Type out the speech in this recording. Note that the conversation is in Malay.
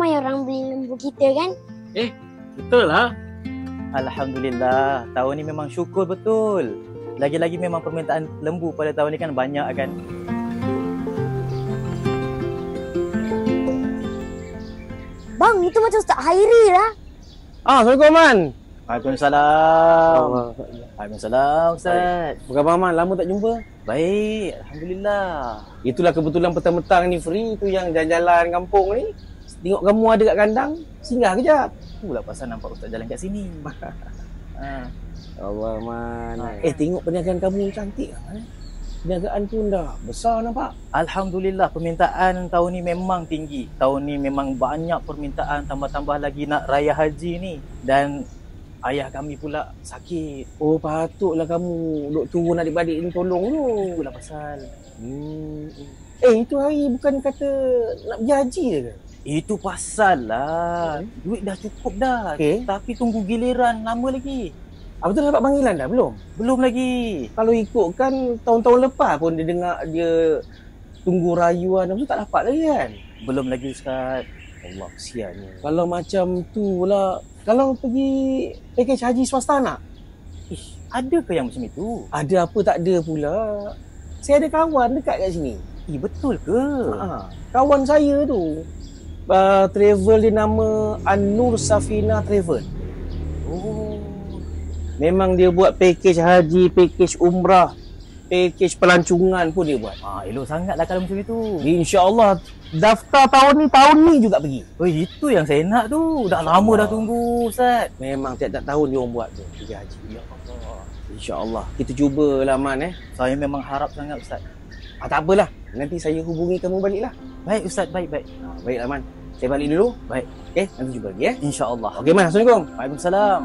ramai orang beli lembu kita kan? Betul lah. Alhamdulillah, tahun ni memang syukur betul. Lagi-lagi memang permintaan lembu pada tahun ni kan banyak kan. Bang, itu macam Ustaz Hairi lah. Assalamualaikum Man. Waalaikumsalam. Waalaikumsalam Ustaz. Apa khabar Man? Lama tak jumpa. Baik, Alhamdulillah. Itulah kebetulan petang-petang ni free tu yang jalan-jalan kampung ni. Tengok kamu ada kat kandang, singgah kejap. Itulah pasal nampak Ustaz jalan kat sini. Allah Man. Tengok perniagaan kamu cantik kan? Perniagaan pun dah besar nampak. Alhamdulillah, permintaan tahun ni memang tinggi. Tahun ni memang banyak permintaan, tambah-tambah lagi nak raya haji ni. Dan ayah kami pula sakit. Oh, patutlah kamu duk turun adik-adik ni tolong tu. Itulah pasal. Itu hari bukan kata nak pergi haji je ke? Itu pasal lah. Duit dah cukup dah. Okey. Tapi tunggu giliran lama lagi. Apa tu dapat panggilan dah belum? Belum lagi. Kalau ikutkan tahun-tahun lepas pun dia dengar dia tunggu rayuan, apa tu tak dapat lagi kan? Belum lagi Ustaz. Allah kesiannya. Kalau macam tu pula, kalau pergi package haji swasta nak? Ada ke yang macam itu? Ada apa tak ada pula. Saya ada kawan dekat kat sini. Betul ke? Kawan saya tu travel dia nama An-Nur Safina Travel. Oh. Memang dia buat package haji, package umrah, package pelancongan pun dia buat. Elok sangatlah kalau macam itu. InsyaAllah daftar tahun ni juga pergi. Itu yang saya nak tu. Dah lama dah tunggu Ustaz. Memang tiap-tiap tahun dia orang buat tu pergi haji. Ya Allah. InsyaAllah. Kita cubalah Man Saya memang harap sangat Ustaz. Tak apalah. Nanti saya hubungi kamu baliklah. Baik Ustaz, baik. Baiklah Man. Saya balik dulu. Baik. Nanti jumpa lagi InsyaAllah. Okey Man, Assalamualaikum. Waalaikumsalam.